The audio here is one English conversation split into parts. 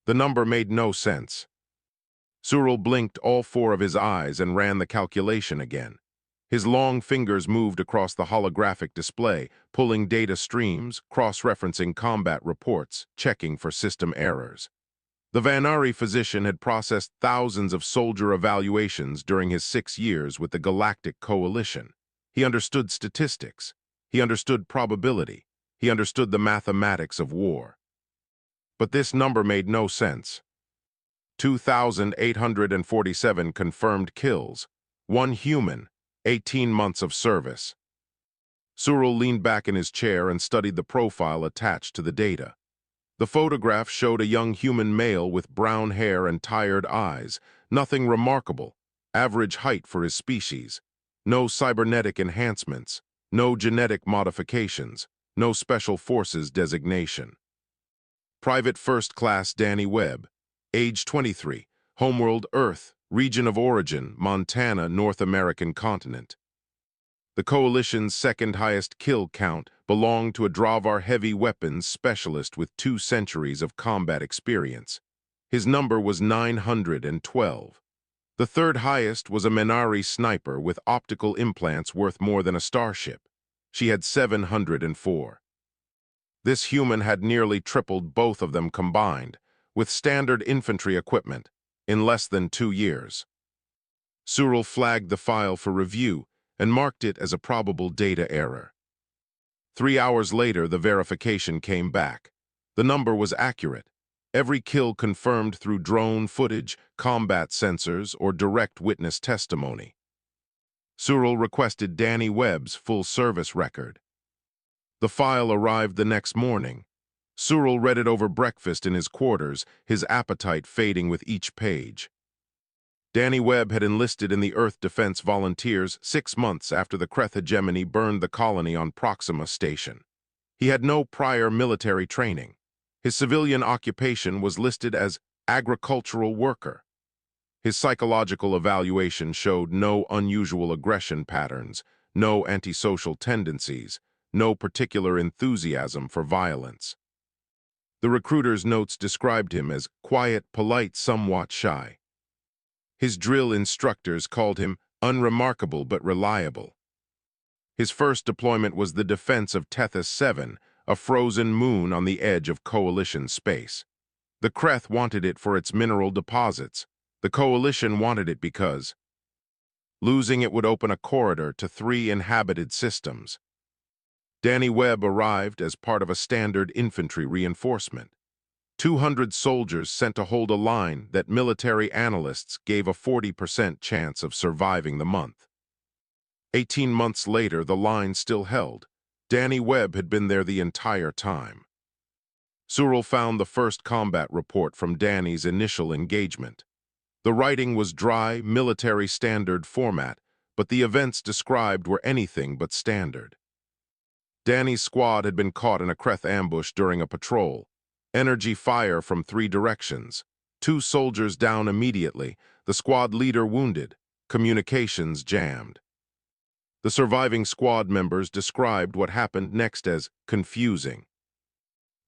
The number made no sense. Surul blinked all four of his eyes and ran the calculation again. His long fingers moved across the holographic display, pulling data streams, cross-referencing combat reports, checking for system errors. The Vanari physician had processed thousands of soldier evaluations during his 6 years with the Galactic Coalition. He understood statistics. He understood probability. He understood the mathematics of war. But this number made no sense. 2,847 confirmed kills, 1 human, 18 months of service. Surul leaned back in his chair and studied the profile attached to the data. The photograph showed a young human male with brown hair and tired eyes, nothing remarkable, average height for his species, no cybernetic enhancements, no genetic modifications, no special forces designation. Private First Class Danny Webb, age 23, homeworld Earth, region of origin, Montana, North American continent. The Coalition's second highest kill count belonged to a Dravar heavy weapons specialist with 2 centuries of combat experience. His number was 912. The third highest was a Menari sniper with optical implants worth more than a starship. She had 704. This human had nearly tripled both of them combined, with standard infantry equipment, in less than 2 years. Surul flagged the file for review and marked it as a probable data error. 3 hours later, the verification came back. The number was accurate. Every kill confirmed through drone footage, combat sensors, or direct witness testimony. Surul requested Danny Webb's full service record. The file arrived the next morning. Surul read it over breakfast in his quarters, his appetite fading with each page. Danny Webb had enlisted in the Earth Defense Volunteers 6 months after the Kreth hegemony burned the colony on Proxima Station. He had no prior military training. His civilian occupation was listed as agricultural worker. His psychological evaluation showed no unusual aggression patterns, no antisocial tendencies, no particular enthusiasm for violence. The recruiter's notes described him as quiet, polite, somewhat shy. His drill instructors called him unremarkable but reliable. His first deployment was the defense of Tethys 7, a frozen moon on the edge of Coalition space. The Kreth wanted it for its mineral deposits. The Coalition wanted it because losing it would open a corridor to 3 inhabited systems. Danny Webb arrived as part of a standard infantry reinforcement. 200 soldiers sent to hold a line that military analysts gave a 40% chance of surviving the month. 18 months later, the line still held. Danny Webb had been there the entire time. Surul found the first combat report from Danny's initial engagement. The writing was dry, military standard format, but the events described were anything but standard. Danny's squad had been caught in a Kreth ambush during a patrol. Energy fire from 3 directions. 2 soldiers down immediately, the squad leader wounded, communications jammed. The surviving squad members described what happened next as confusing.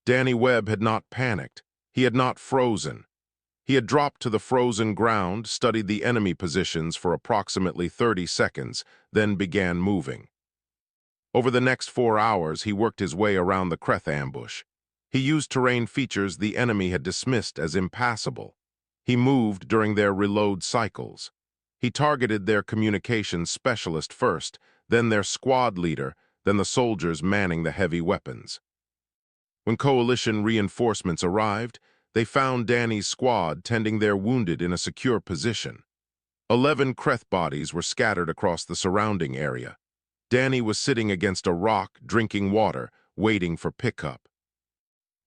Danny Webb had not panicked. He had not frozen. He had dropped to the frozen ground, studied the enemy positions for approximately 30 seconds, then began moving. Over the next 4 hours, he worked his way around the Kreth ambush. He used terrain features the enemy had dismissed as impassable. He moved during their reload cycles. He targeted their communications specialist first, then their squad leader, then the soldiers manning the heavy weapons. When Coalition reinforcements arrived, they found Danny's squad tending their wounded in a secure position. 11 Kreth bodies were scattered across the surrounding area. Danny was sitting against a rock, drinking water, waiting for pickup.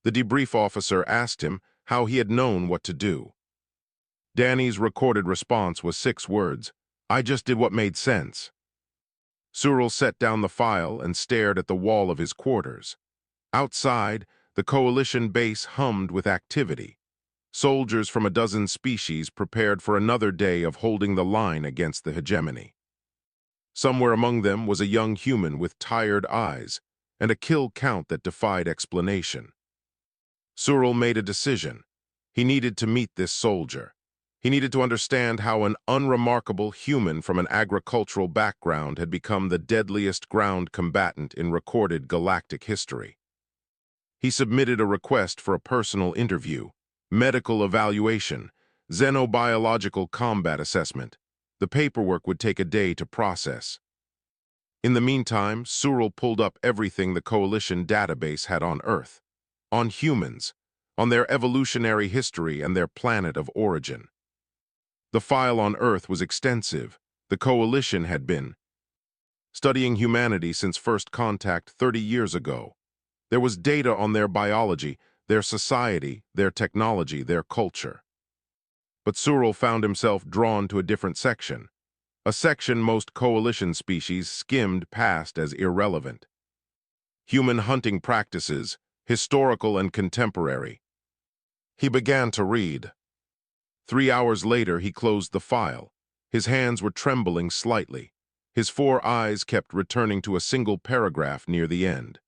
The debrief officer asked him how he had known what to do. Danny's recorded response was 6 words, "I just did what made sense." Surul set down the file and stared at the wall of his quarters. Outside, the Coalition base hummed with activity. Soldiers from a dozen species prepared for another day of holding the line against the hegemony. Somewhere among them was a young human with tired eyes and a kill count that defied explanation. Surul made a decision. He needed to meet this soldier. He needed to understand how an unremarkable human from an agricultural background had become the deadliest ground combatant in recorded galactic history. He submitted a request for a personal interview, medical evaluation, xenobiological combat assessment. The paperwork would take a day to process. In the meantime, Surel pulled up everything the Coalition database had on Earth, on humans, on their evolutionary history and their planet of origin. The file on Earth was extensive. The Coalition had been studying humanity since first contact 30 years ago. There was data on their biology, their society, their technology, their culture. But Surel found himself drawn to a different section, a section most Coalition species skimmed past as irrelevant. Human hunting practices, historical and contemporary. He began to read. 3 hours later, he closed the file. His hands were trembling slightly. His 4 eyes kept returning to a single paragraph near the end.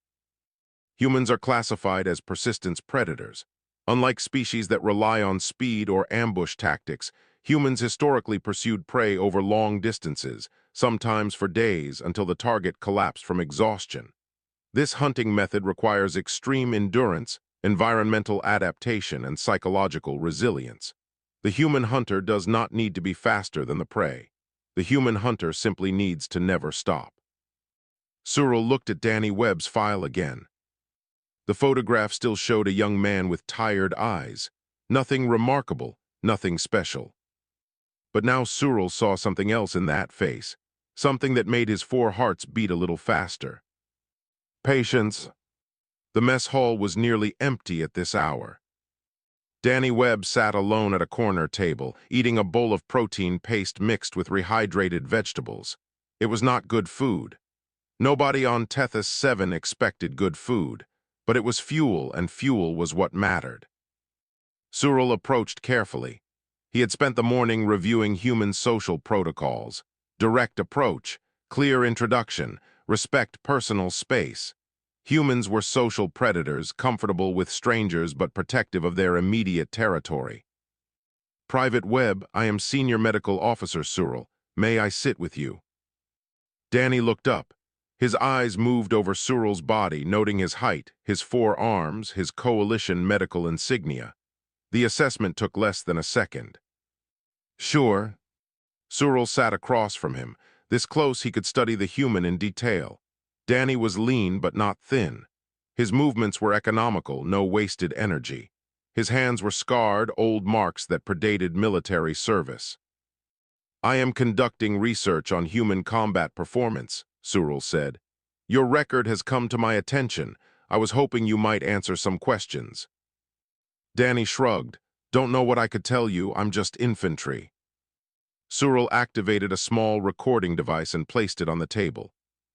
Humans are classified as persistence predators. Unlike species that rely on speed or ambush tactics, humans historically pursued prey over long distances, sometimes for days until the target collapsed from exhaustion. This hunting method requires extreme endurance, environmental adaptation, and psychological resilience. The human hunter does not need to be faster than the prey. The human hunter simply needs to never stop. Surel looked at Danny Webb's file again. The photograph still showed a young man with tired eyes. Nothing remarkable, nothing special. But now Surel saw something else in that face, something that made his 4 hearts beat a little faster. Patience. The mess hall was nearly empty at this hour. Danny Webb sat alone at a corner table, eating a bowl of protein paste mixed with rehydrated vegetables. It was not good food. Nobody on Tethys 7 expected good food, but it was fuel, and fuel was what mattered. Surel approached carefully. He had spent the morning reviewing human social protocols, direct approach, clear introduction, respect personal space. Humans were social predators, comfortable with strangers but protective of their immediate territory. Private Webb, I am Senior Medical Officer Surel. May I sit with you? Danny looked up. His eyes moved over Surel's body, noting his height, his 4 arms, his Coalition medical insignia. The assessment took less than a second. Sure. Surel sat across from him. This close he could study the human in detail. Danny was lean but not thin. His movements were economical, no wasted energy. His hands were scarred, old marks that predated military service. I am conducting research on human combat performance, Surel said. Your record has come to my attention. I was hoping you might answer some questions. Danny shrugged. Don't know what I could tell you, I'm just infantry. Surel activated a small recording device and placed it on the table.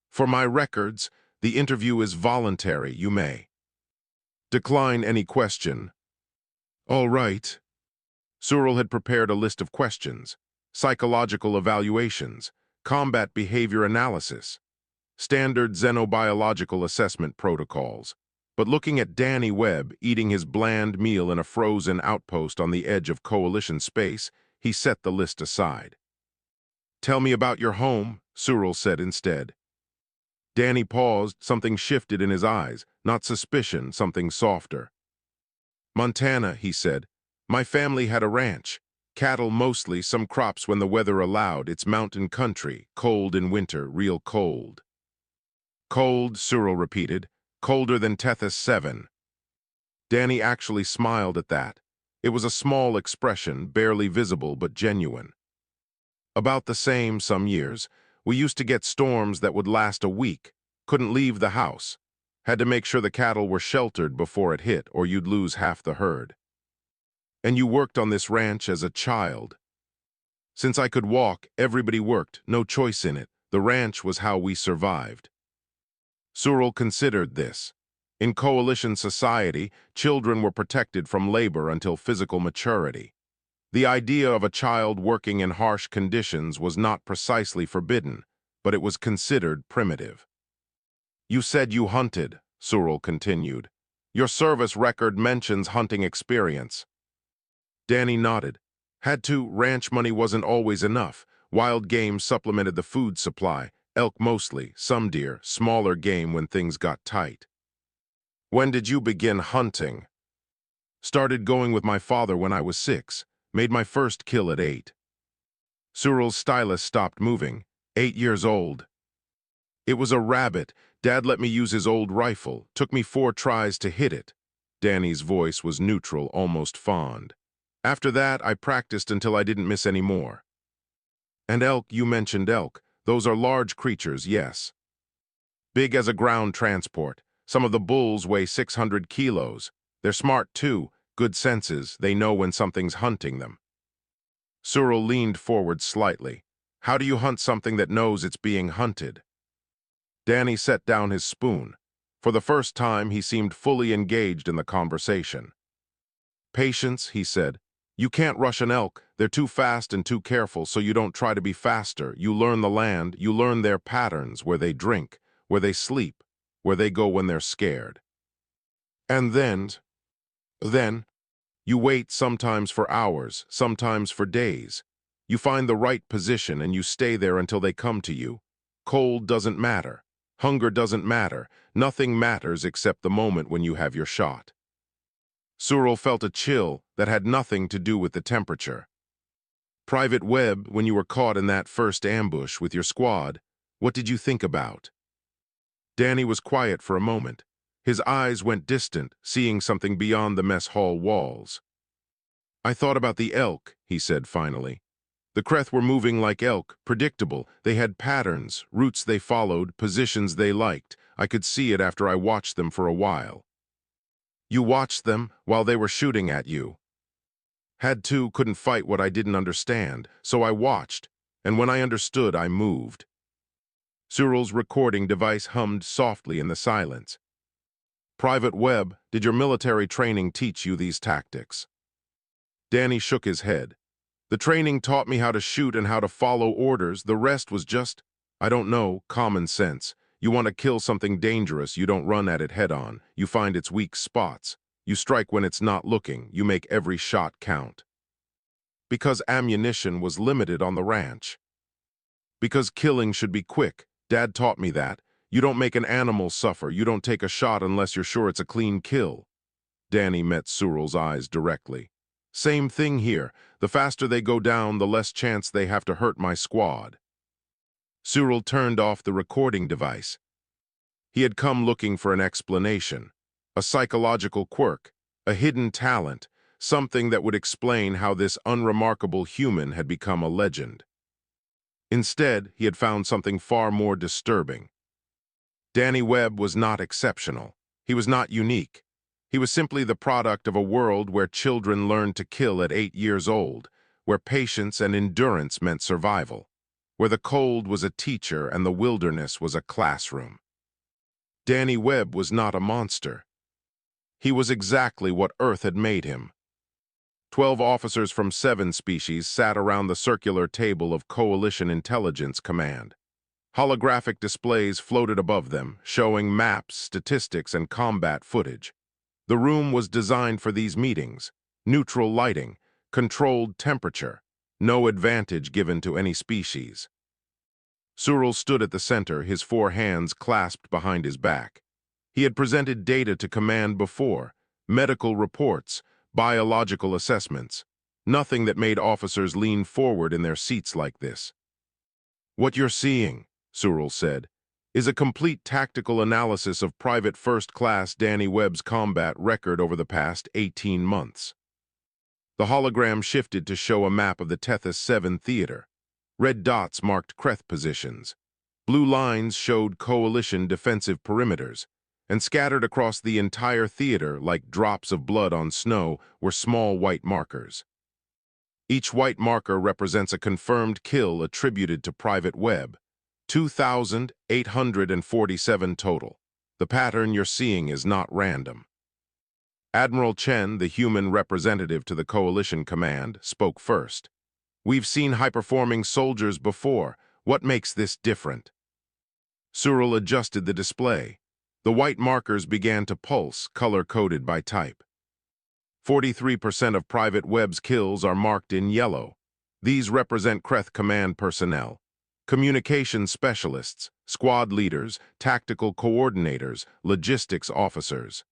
For my records, the interview is voluntary, you may decline any question. All right. Surel had prepared a list of questions, psychological evaluations, combat behavior analysis, standard xenobiological assessment protocols. But looking at Danny Webb eating his bland meal in a frozen outpost on the edge of Coalition space, he set the list aside. Tell me about your home, Surel said instead. Danny paused, something shifted in his eyes, not suspicion, something softer. Montana, he said. My family had a ranch. Cattle mostly, some crops when the weather allowed. It's mountain country, cold in winter, real cold. Cold, Surel repeated. Colder than Tethys 7. Danny actually smiled at that. It was a small expression, barely visible but genuine. About the same some years. We used to get storms that would last a week. Couldn't leave the house. Had to make sure the cattle were sheltered before it hit, or you'd lose half the herd. And you worked on this ranch as a child. Since I could walk, everybody worked, no choice in it. The ranch was how we survived. Surel considered this. In Coalition society, children were protected from labor until physical maturity. The idea of a child working in harsh conditions was not precisely forbidden, but it was considered primitive. You said you hunted, Surel continued. Your service record mentions hunting experience. Danny nodded. Had to, ranch money wasn't always enough. Wild game supplemented the food supply, elk mostly, some deer, smaller game when things got tight. When did you begin hunting? Started going with my father when I was 6. Made my first kill at 8. Cyril's stylus stopped moving. 8 years old. It was a rabbit. Dad let me use his old rifle. Took me 4 tries to hit it. Danny's voice was neutral, almost fond. After that, I practiced until I didn't miss any more. And elk, you mentioned elk. Those are large creatures, yes. Big as a ground transport. Some of the bulls weigh 600 kilos. They're smart too, good senses. They know when something's hunting them. Cyril leaned forward slightly. How do you hunt something that knows it's being hunted? Danny set down his spoon. For the first time, he seemed fully engaged in the conversation. Patience, he said. You can't rush an elk. They're too fast and too careful, so you don't try to be faster. You learn the land, you learn their patterns, where they drink, where they sleep, where they go when they're scared. And then, you wait sometimes for hours, sometimes for days. You find the right position and you stay there until they come to you. Cold doesn't matter. Hunger doesn't matter. Nothing matters except the moment when you have your shot. Cyril felt a chill that had nothing to do with the temperature. Private Webb, when you were caught in that first ambush with your squad, what did you think about? Danny was quiet for a moment. His eyes went distant, seeing something beyond the mess hall walls. I thought about the elk, he said finally. The Kreth were moving like elk, predictable. They had patterns, routes they followed, positions they liked. I could see it after I watched them for a while. You watched them while they were shooting at you. Had to, couldn't fight what I didn't understand, so I watched, and when I understood, I moved. Cyril's recording device hummed softly in the silence. Private Webb, did your military training teach you these tactics? Danny shook his head. The training taught me how to shoot and how to follow orders. The rest was just, I don't know, common sense. You want to kill something dangerous, you don't run at it head-on. You find its weak spots. You strike when it's not looking. You make every shot count. Because ammunition was limited on the ranch. Because killing should be quick. Dad taught me that. You don't make an animal suffer. You don't take a shot unless you're sure it's a clean kill. Danny met Cyril's eyes directly. Same thing here. The faster they go down, the less chance they have to hurt my squad. Cyril turned off the recording device. He had come looking for an explanation, a psychological quirk, a hidden talent, something that would explain how this unremarkable human had become a legend. Instead, he had found something far more disturbing. Danny Webb was not exceptional. He was not unique. He was simply the product of a world where children learned to kill at 8 years old, where patience and endurance meant survival, where the cold was a teacher and the wilderness was a classroom. Danny Webb was not a monster. He was exactly what Earth had made him. 12 officers from 7 species sat around the circular table of Coalition Intelligence Command. Holographic displays floated above them, showing maps, statistics, and combat footage. The room was designed for these meetings. Neutral lighting, controlled temperature, no advantage given to any species. Cyril stood at the center, his 4 hands clasped behind his back. He had presented data to command before, medical reports, biological assessments, nothing that made officers lean forward in their seats like this. What you're seeing, Cyril said, is a complete tactical analysis of Private First Class Danny Webb's combat record over the past 18 months. The hologram shifted to show a map of the Tethys 7 theater. Red dots marked Kreth positions. Blue lines showed coalition defensive perimeters, and scattered across the entire theater like drops of blood on snow were small white markers. Each white marker represents a confirmed kill attributed to Private Webb. 2,847 total. The pattern you're seeing is not random. Admiral Chen, the human representative to the Coalition Command, spoke first. We've seen high-performing soldiers before. What makes this different? Cyril adjusted the display. The white markers began to pulse, color-coded by type. 43% of Private Web's kills are marked in yellow. These represent Kreth command personnel, communication specialists, squad leaders, tactical coordinators, logistics officers.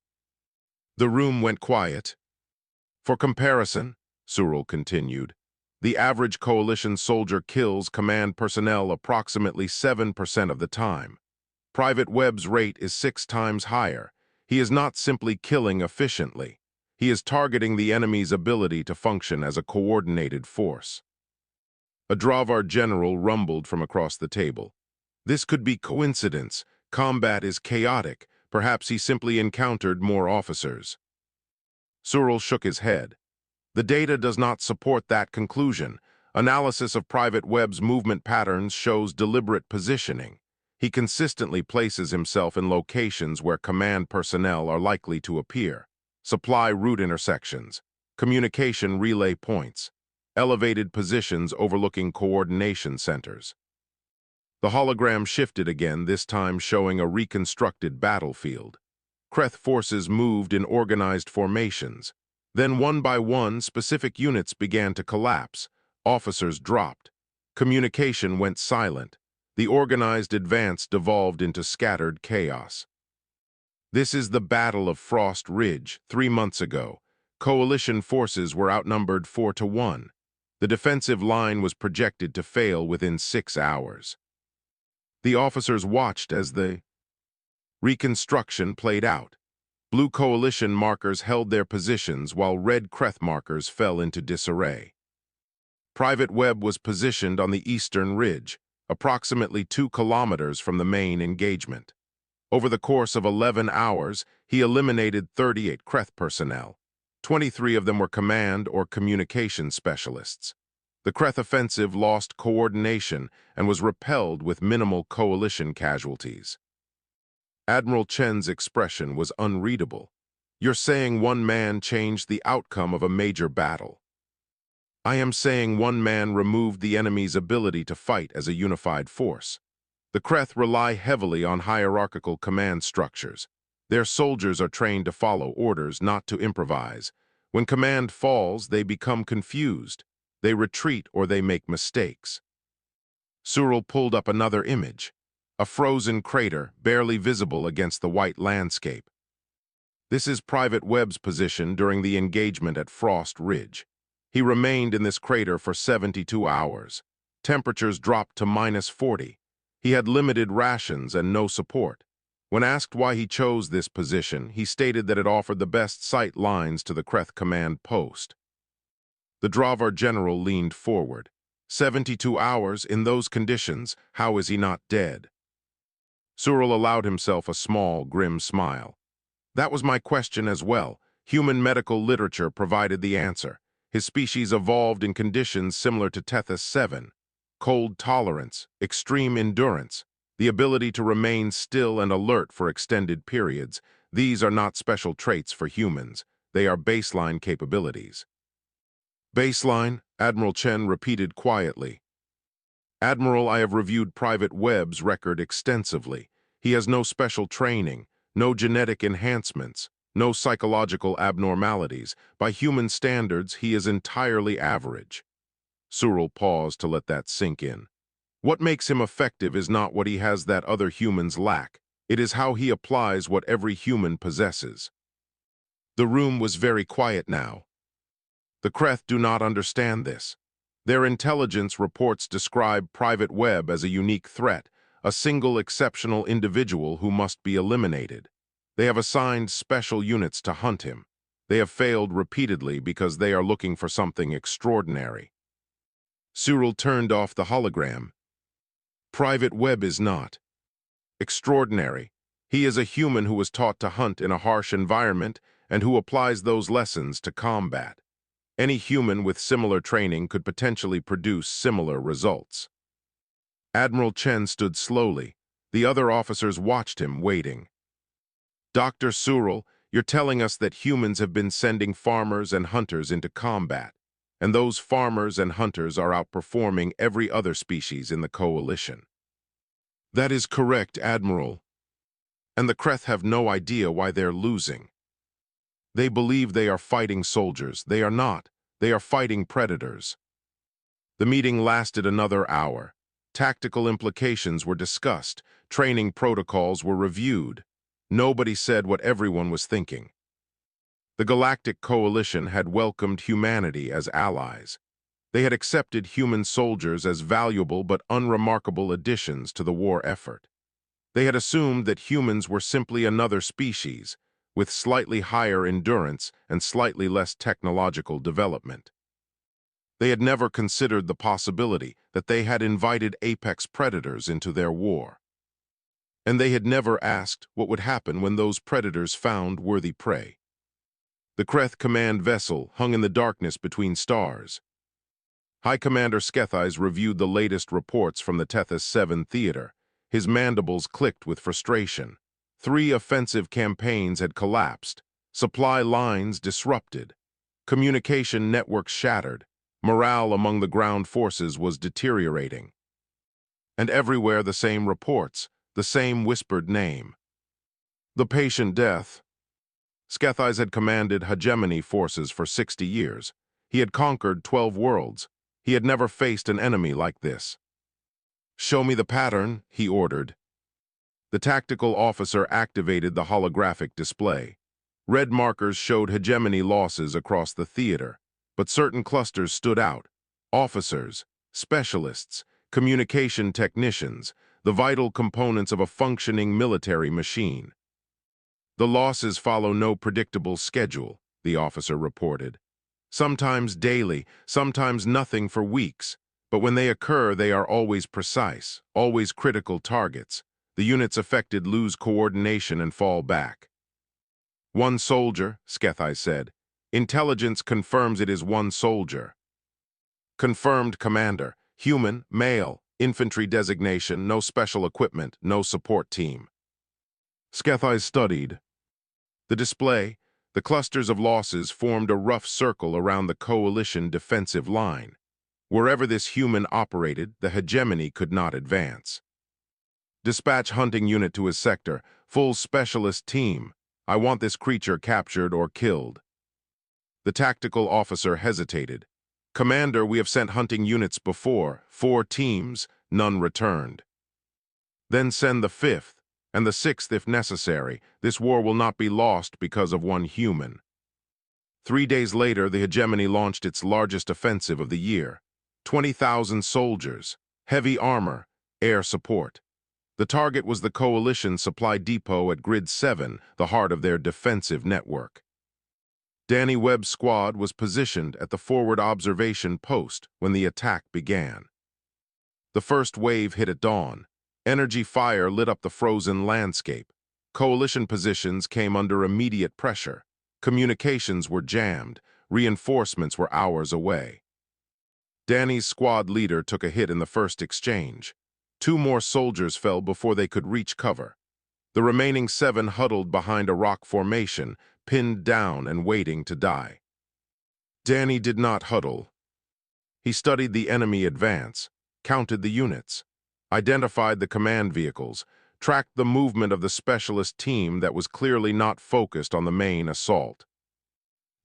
The room went quiet. For comparison, Surul continued, the average coalition soldier kills command personnel approximately 7% of the time. Private Web's rate is 6 times higher. He is not simply killing efficiently. He is targeting the enemy's ability to function as a coordinated force. A Dravar general rumbled from across the table. This could be coincidence. Combat is chaotic. Perhaps he simply encountered more officers. Surul shook his head. The data does not support that conclusion. Analysis of Private Web's movement patterns shows deliberate positioning. He consistently places himself in locations where command personnel are likely to appear. Supply route intersections, communication relay points, elevated positions overlooking coordination centers. The hologram shifted again, this time showing a reconstructed battlefield. Kreth forces moved in organized formations. Then one by one, specific units began to collapse. Officers dropped. Communication went silent. The organized advance devolved into scattered chaos. This is the Battle of Frost Ridge, 3 months ago. Coalition forces were outnumbered 4-1. The defensive line was projected to fail within 6 hours. The officers watched as the reconstruction played out. Blue coalition markers held their positions while red Kreth markers fell into disarray. Private Web was positioned on the eastern ridge, approximately 2 kilometers from the main engagement. Over the course of 11 hours, he eliminated 38 Kreth personnel. 23 of them were command or communication specialists. The Kreth offensive lost coordination and was repelled with minimal coalition casualties. Admiral Chen's expression was unreadable. You're saying one man changed the outcome of a major battle. I am saying one man removed the enemy's ability to fight as a unified force. The Kreth rely heavily on hierarchical command structures. Their soldiers are trained to follow orders, not to improvise. When command falls, they become confused. They retreat or they make mistakes. Surul pulled up another image. A frozen crater, barely visible against the white landscape. This is Private Web's position during the engagement at Frost Ridge. He remained in this crater for 72 hours. Temperatures dropped to -40. He had limited rations and no support. When asked why he chose this position, he stated that it offered the best sight lines to the Kreth command post. The Dravar general leaned forward. 72 hours in those conditions, how is he not dead? Surul allowed himself a small, grim smile. That was my question as well. Human medical literature provided the answer. His species evolved in conditions similar to Tethys 7. Cold tolerance, extreme endurance, the ability to remain still and alert for extended periods. These are not special traits for humans. They are baseline capabilities. Baseline, Admiral Chen repeated quietly. Admiral, I have reviewed Private Web's record extensively. He has no special training, no genetic enhancements, no psychological abnormalities. By human standards, he is entirely average. Surul paused to let that sink in. What makes him effective is not what he has that other humans lack. It is how he applies what every human possesses. The room was very quiet now. The Kreth do not understand this. Their intelligence reports describe Private Web as a unique threat, a single exceptional individual who must be eliminated. They have assigned special units to hunt him. They have failed repeatedly because they are looking for something extraordinary. Surul turned off the hologram. Private Web is not extraordinary. He is a human who was taught to hunt in a harsh environment and who applies those lessons to combat. Any human with similar training could potentially produce similar results. Admiral Chen stood slowly. The other officers watched him, waiting. Dr. Surul, you're telling us that humans have been sending farmers and hunters into combat, and those farmers and hunters are outperforming every other species in the coalition. That is correct, Admiral. And the Kreth have no idea why they're losing. They believe they are fighting soldiers. They are not. They are fighting predators. The meeting lasted another hour. Tactical implications were discussed. Training protocols were reviewed. Nobody said what everyone was thinking. The Galactic Coalition had welcomed humanity as allies. They had accepted human soldiers as valuable but unremarkable additions to the war effort. They had assumed that humans were simply another species, with slightly higher endurance and slightly less technological development. They had never considered the possibility that they had invited apex predators into their war. And they had never asked what would happen when those predators found worthy prey. The Kreth command vessel hung in the darkness between stars. High Commander Skethys reviewed the latest reports from the Tethys 7 theater. His mandibles clicked with frustration. 3 offensive campaigns had collapsed, supply lines disrupted, communication networks shattered, morale among the ground forces was deteriorating. And everywhere the same reports, the same whispered name. The patient death. Skethys had commanded hegemony forces for 60 years. He had conquered 12 worlds. He had never faced an enemy like this. "Show me the pattern," he ordered. The tactical officer activated the holographic display. Red markers showed hegemony losses across the theater, but certain clusters stood out. Officers, specialists, communication technicians, the vital components of a functioning military machine. "The losses follow no predictable schedule," the officer reported. "Sometimes daily, sometimes nothing for weeks, but when they occur, they are always precise, always critical targets. The units affected lose coordination and fall back." "One soldier," Skethys said. "Intelligence confirms it is one soldier." "Confirmed, Commander. Human, male, infantry designation, no special equipment, no support team." Skethys studied the display. The clusters of losses formed a rough circle around the coalition defensive line. Wherever this human operated, the hegemony could not advance. "Dispatch hunting unit to his sector. Full specialist team. I want this creature captured or killed." The tactical officer hesitated. "Commander, we have sent hunting units before. 4 teams, none returned." "Then send the 5th, and the 6th if necessary. This war will not be lost because of one human." 3 days later, the hegemony launched its largest offensive of the year. 20,000 soldiers, heavy armor, air support. The target was the coalition supply depot at Grid 7, the heart of their defensive network. Danny Webb's squad was positioned at the forward observation post when the attack began. The first wave hit at dawn. Energy fire lit up the frozen landscape. Coalition positions came under immediate pressure. Communications were jammed. Reinforcements were hours away. Danny's squad leader took a hit in the first exchange. 2 more soldiers fell before they could reach cover. The remaining 7 huddled behind a rock formation, pinned down and waiting to die. Danny did not huddle. He studied the enemy advance, counted the units, identified the command vehicles, tracked the movement of the specialist team that was clearly not focused on the main assault.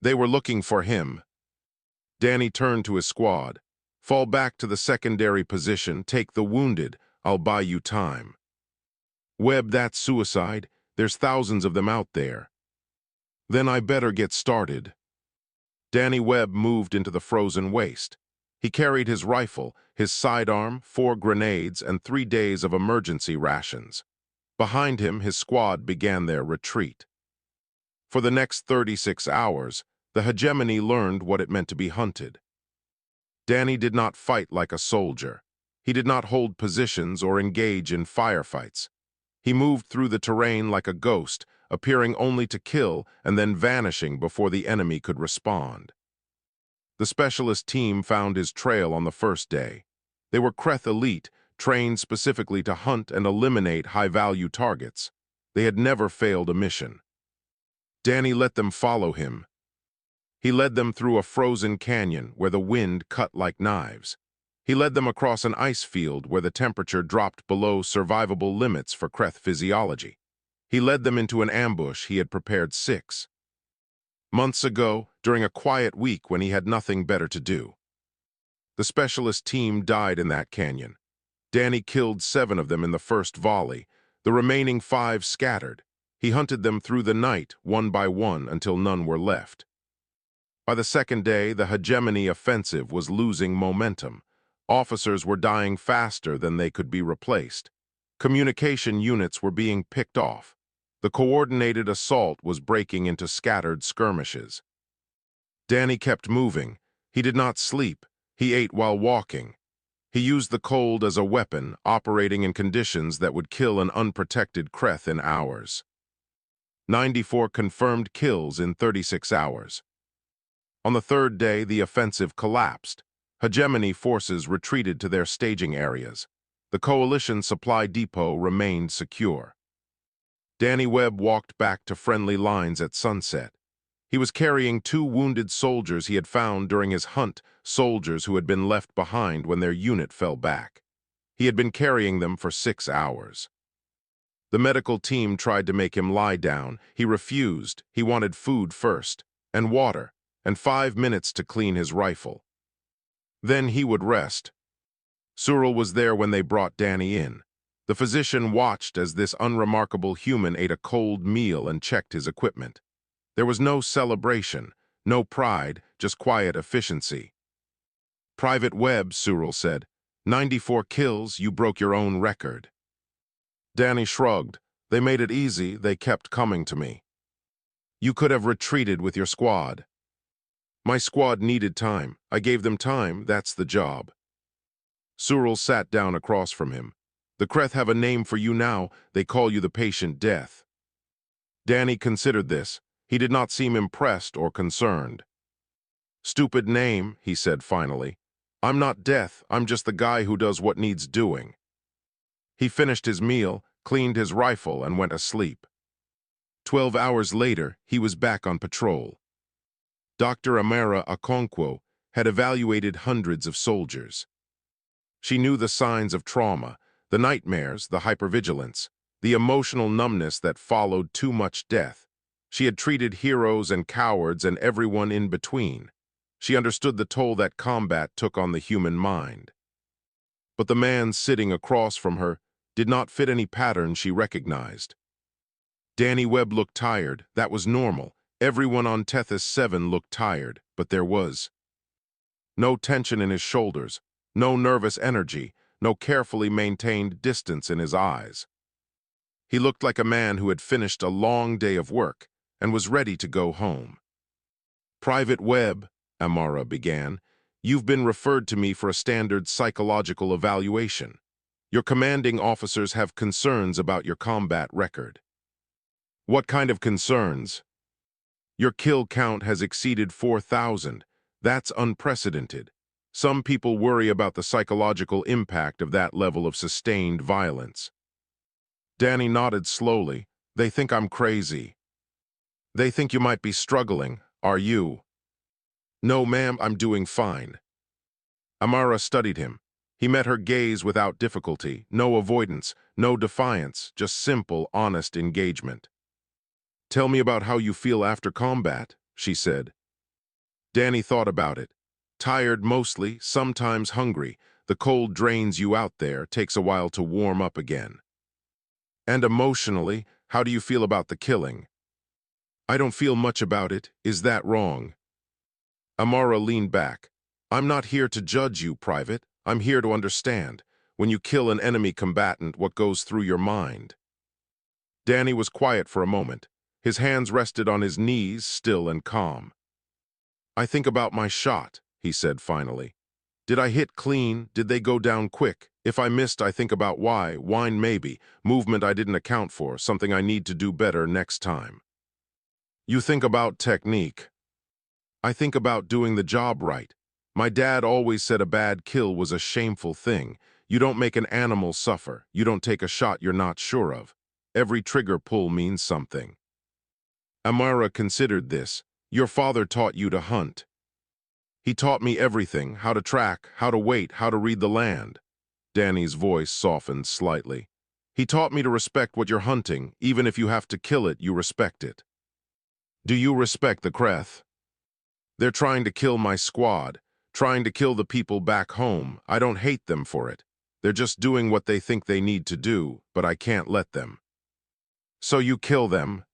They were looking for him. Danny turned to his squad. "Fall back to the secondary position, take the wounded, I'll buy you time." "Webb, that's suicide. There's thousands of them out there." "Then I better get started." Danny Webb moved into the frozen waste. He carried his rifle, his sidearm, 4 grenades, and 3 days of emergency rations. Behind him, his squad began their retreat. For the next 36 hours, the hegemony learned what it meant to be hunted. Danny did not fight like a soldier. He did not hold positions or engage in firefights. He moved through the terrain like a ghost, appearing only to kill and then vanishing before the enemy could respond. The specialist team found his trail on the first day. They were Kreth elite, trained specifically to hunt and eliminate high-value targets. They had never failed a mission. Danny let them follow him. He led them through a frozen canyon where the wind cut like knives. He led them across an ice field where the temperature dropped below survivable limits for Kreth physiology. He led them into an ambush he had prepared 6. Months ago, during a quiet week when he had nothing better to do. The specialist team died in that canyon. Danny killed 7 of them in the first volley. The remaining 5 scattered. He hunted them through the night, one by one, until none were left. By the second day, the hegemony offensive was losing momentum. Officers were dying faster than they could be replaced. Communication units were being picked off. The coordinated assault was breaking into scattered skirmishes. Danny kept moving. He did not sleep. He ate while walking. He used the cold as a weapon, operating in conditions that would kill an unprotected Kreth in hours. 94 confirmed kills in 36 hours. On the third day, the offensive collapsed. Hegemony forces retreated to their staging areas. The coalition supply depot remained secure. Danny Webb walked back to friendly lines at sunset. He was carrying 2 wounded soldiers he had found during his hunt, soldiers who had been left behind when their unit fell back. He had been carrying them for 6 hours. The medical team tried to make him lie down. He refused. He wanted food first, and water, and 5 minutes to clean his rifle. Then he would rest. Cyril was there when they brought Danny in. The physician watched as this unremarkable human ate a cold meal and checked his equipment. There was no celebration, no pride, just quiet efficiency. "Private Webb," Cyril said. 94 kills, you broke your own record. Danny shrugged. "They made it easy, they kept coming to me." "You could have retreated with your squad." "My squad needed time. I gave them time, that's the job." Cyril sat down across from him. "The Kreth have a name for you now. They call you the Patient Death." Danny considered this. He did not seem impressed or concerned. "Stupid name," he said finally. "I'm not Death. I'm just the guy who does what needs doing." He finished his meal, cleaned his rifle, and went asleep. 12 hours later, he was back on patrol. Dr. Amara Okonkwo had evaluated hundreds of soldiers. She knew the signs of trauma, the nightmares, the hypervigilance, the emotional numbness that followed too much death. She had treated heroes and cowards and everyone in between. She understood the toll that combat took on the human mind. But the man sitting across from her did not fit any pattern she recognized. Danny Webb looked tired. That was normal. Everyone on Tethys 7 looked tired, but there was no tension in his shoulders, no nervous energy, no carefully maintained distance in his eyes. He looked like a man who had finished a long day of work and was ready to go home. "Private Webb," Amara began, "you've been referred to me for a standard psychological evaluation. Your commanding officers have concerns about your combat record." "What kind of concerns?" "Your kill count has exceeded 4,000. That's unprecedented. Some people worry about the psychological impact of that level of sustained violence." Danny nodded slowly. "They think I'm crazy." "They think you might be struggling. Are you?" "No, ma'am, I'm doing fine." Amara studied him. He met her gaze without difficulty, no avoidance, no defiance, just simple, honest engagement. "Tell me about how you feel after combat," she said. Danny thought about it. "Tired mostly, sometimes hungry. The cold drains you out there, takes a while to warm up again." "And emotionally, how do you feel about the killing?" "I don't feel much about it. Is that wrong?" Amara leaned back. "I'm not here to judge you, Private. I'm here to understand. When you kill an enemy combatant, what goes through your mind?" Danny was quiet for a moment. His hands rested on his knees, still and calm. "I think about my shot," he said finally. "Did I hit clean? Did they go down quick? If I missed, I think about why, whine maybe, movement I didn't account for, something I need to do better next time." "You think about technique." "I think about doing the job right. My dad always said a bad kill was a shameful thing. You don't make an animal suffer. You don't take a shot you're not sure of. Every trigger pull means something." Amara considered this. "Your father taught you to hunt." "He taught me everything, how to track, how to wait, how to read the land." Danny's voice softened slightly. "He taught me to respect what you're hunting. Even if you have to kill it, you respect it." Do you respect the Kreth? They're trying to kill my squad, trying to kill the people back home. I don't hate them for it. They're just doing what they think they need to do, but I can't let them. So you kill them?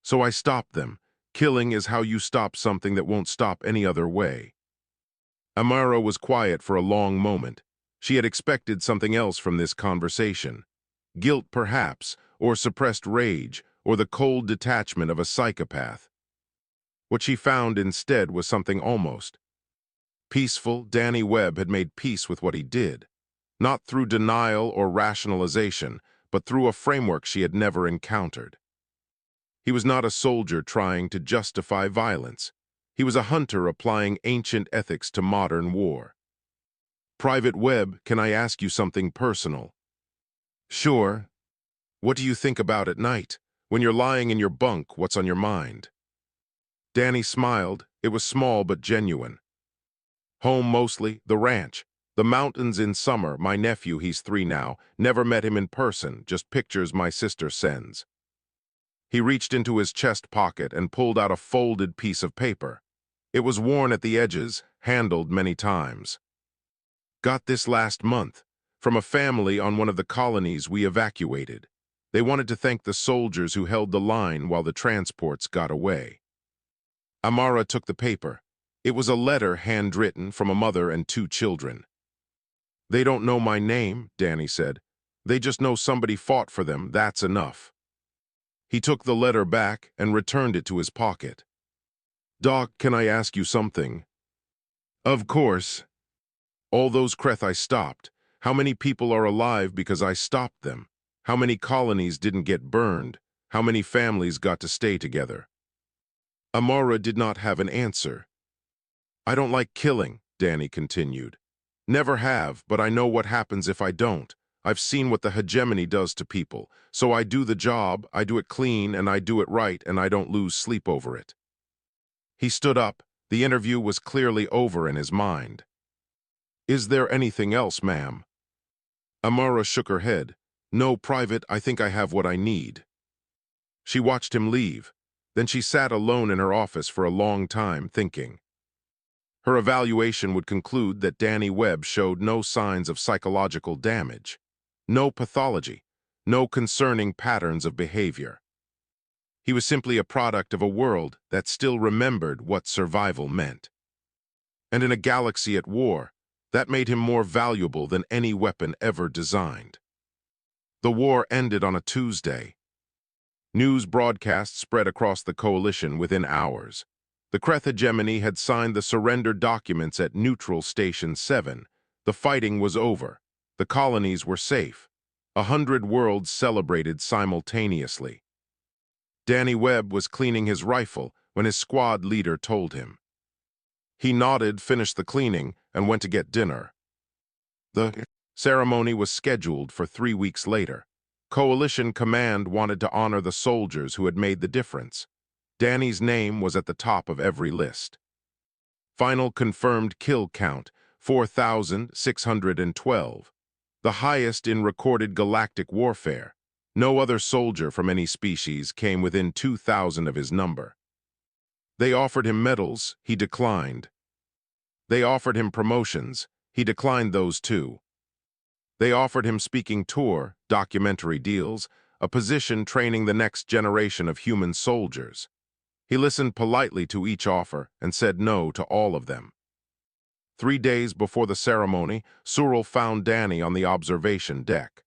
So I stop them. Killing is how you stop something that won't stop any other way. Amara was quiet for a long moment. She had expected something else from this conversation. Guilt, perhaps, or suppressed rage, or the cold detachment of a psychopath. What she found instead was something almost peaceful. Danny Webb had made peace with what he did, not through denial or rationalization, but through a framework she had never encountered. He was not a soldier trying to justify violence. He was a hunter applying ancient ethics to modern war. Private Webb, can I ask you something personal? Sure. What do you think about at night? When you're lying in your bunk, what's on your mind? Danny smiled. It was small but genuine. Home mostly, the ranch. The mountains in summer. My nephew, he's 3 now, never met him in person, just pictures my sister sends. He reached into his chest pocket and pulled out a folded piece of paper. It was worn at the edges, handled many times. Got this last month, from a family on one of the colonies we evacuated. They wanted to thank the soldiers who held the line while the transports got away. Amara took the paper. It was a letter handwritten from a mother and 2 children. They don't know my name, Danny said. They just know somebody fought for them, that's enough. He took the letter back and returned it to his pocket. Doc, can I ask you something? Of course. All those Kreth I stopped, how many people are alive because I stopped them? How many colonies didn't get burned? How many families got to stay together? Amara did not have an answer. I don't like killing, Danny continued. Never have, but I know what happens if I don't. I've seen what the hegemony does to people, so I do the job, I do it clean, and I do it right, and I don't lose sleep over it. He stood up. The interview was clearly over in his mind. Is there anything else, ma'am? Amara shook her head. No, Private, I think I have what I need. She watched him leave. Then she sat alone in her office for a long time, thinking. Her evaluation would conclude that Danny Webb showed no signs of psychological damage, no pathology, no concerning patterns of behavior. He was simply a product of a world that still remembered what survival meant. And in a galaxy at war, that made him more valuable than any weapon ever designed. The war ended on a Tuesday. News broadcasts spread across the coalition within hours. The Kreth hegemony had signed the surrender documents at Neutral Station 7. The fighting was over. The colonies were safe. 100 worlds celebrated simultaneously. Danny Webb was cleaning his rifle when his squad leader told him. He nodded, finished the cleaning, and went to get dinner. The ceremony was scheduled for 3 weeks later. Coalition Command wanted to honor the soldiers who had made the difference. Danny's name was at the top of every list. Final confirmed kill count, 4,612. The highest in recorded galactic warfare. No other soldier from any species came within 2,000 of his number. They offered him medals, he declined. They offered him promotions, he declined those too. They offered him speaking tour, documentary deals, a position training the next generation of human soldiers. He listened politely to each offer and said no to all of them. 3 days before the ceremony, Surul found Danny on the observation deck.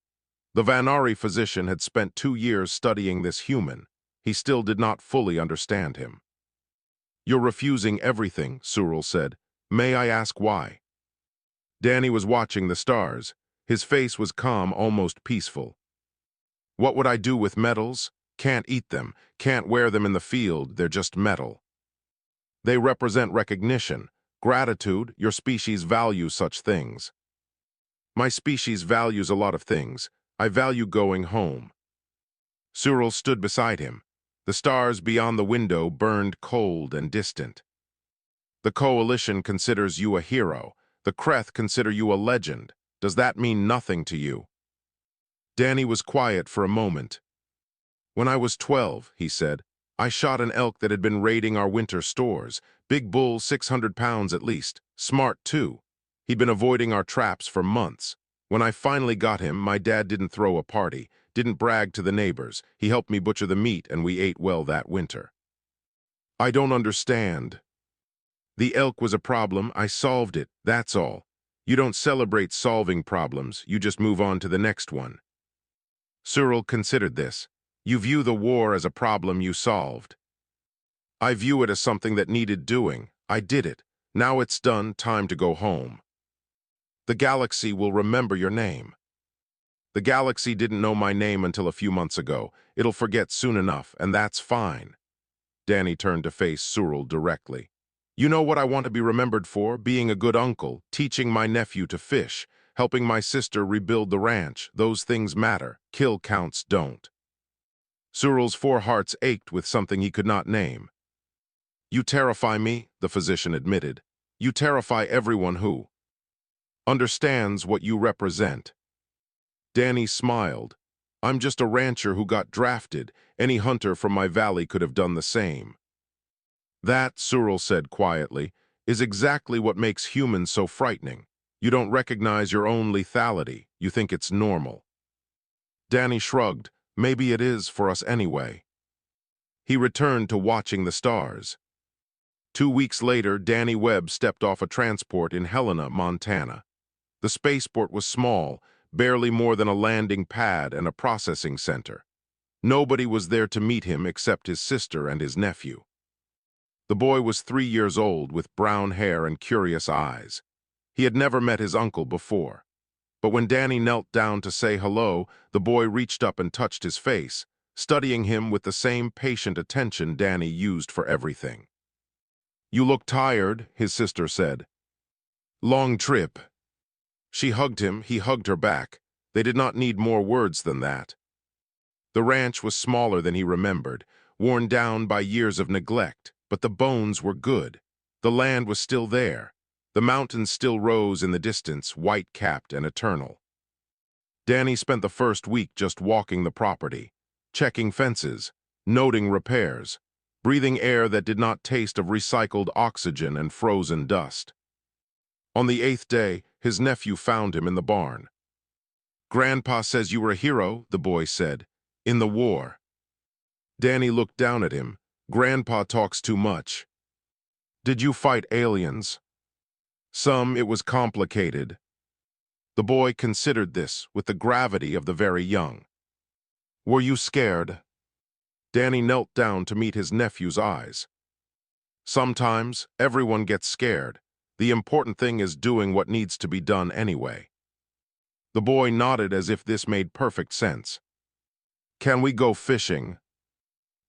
The Vanari physician had spent 2 years studying this human. He still did not fully understand him. You're refusing everything, Surul said. May I ask why? Danny was watching the stars. His face was calm, almost peaceful. What would I do with metals? Can't eat them, can't wear them in the field, they're just metal. They represent recognition, gratitude, your species values such things. My species values a lot of things. I value going home. Surul stood beside him. The stars beyond the window burned cold and distant. The Coalition considers you a hero. The Kreth consider you a legend. Does that mean nothing to you? Danny was quiet for a moment. When I was 12, he said, I shot an elk that had been raiding our winter stores. Big bull, 600 pounds at least. Smart, too. He'd been avoiding our traps for months. When I finally got him, my dad didn't throw a party, didn't brag to the neighbors. He helped me butcher the meat, and we ate well that winter. I don't understand. The elk was a problem. I solved it. That's all. You don't celebrate solving problems. You just move on to the next one. Cyril considered this. You view the war as a problem you solved. I view it as something that needed doing. I did it. Now it's done. Time to go home. The galaxy will remember your name. The galaxy didn't know my name until a few months ago. It'll forget soon enough, and that's fine. Danny turned to face Cyril directly. You know what I want to be remembered for? Being a good uncle, teaching my nephew to fish, helping my sister rebuild the ranch. Those things matter. Kill counts don't. Cyril's 4 hearts ached with something he could not name. You terrify me, the physician admitted. You terrify everyone who understands what you represent. Danny smiled. I'm just a rancher who got drafted. Any hunter from my valley could have done the same. That, Cyril said quietly, is exactly what makes humans so frightening. You don't recognize your own lethality. You think it's normal. Danny shrugged. Maybe it is for us anyway. He returned to watching the stars. 2 weeks later, Danny Webb stepped off a transport in Helena, Montana. The spaceport was small, barely more than a landing pad and a processing center. Nobody was there to meet him except his sister and his nephew. The boy was 3 years old with brown hair and curious eyes. He had never met his uncle before. But when Danny knelt down to say hello, the boy reached up and touched his face, studying him with the same patient attention Danny used for everything. You look tired, his sister said. Long trip. She hugged him, he hugged her back. They did not need more words than that. The ranch was smaller than he remembered, worn down by years of neglect, but the bones were good. The land was still there. The mountains still rose in the distance, white-capped and eternal. Danny spent the first week just walking the property, checking fences, noting repairs, breathing air that did not taste of recycled oxygen and frozen dust. On the 8th day, his nephew found him in the barn. Grandpa says you were a hero, the boy said, in the war. Danny looked down at him. Grandpa talks too much. Did you fight aliens? Some. It was complicated. The boy considered this with the gravity of the very young. Were you scared? Danny knelt down to meet his nephew's eyes. Sometimes everyone gets scared. The important thing is doing what needs to be done anyway. The boy nodded as if this made perfect sense. Can we go fishing?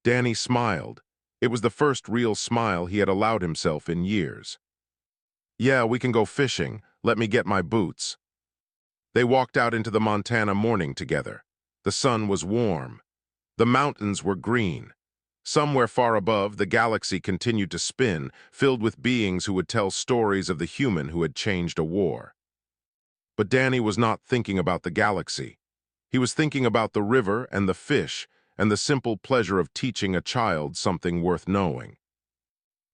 Danny smiled. It was the first real smile he had allowed himself in years. Yeah, we can go fishing. Let me get my boots. They walked out into the Montana morning together. The sun was warm. The mountains were green. Somewhere far above, the galaxy continued to spin, filled with beings who would tell stories of the human who had changed a war. But Danny was not thinking about the galaxy. He was thinking about the river and the fish and the simple pleasure of teaching a child something worth knowing.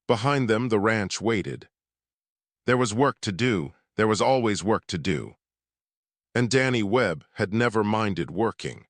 Behind them, the ranch waited. There was work to do. There was always work to do. And Danny Webb had never minded working.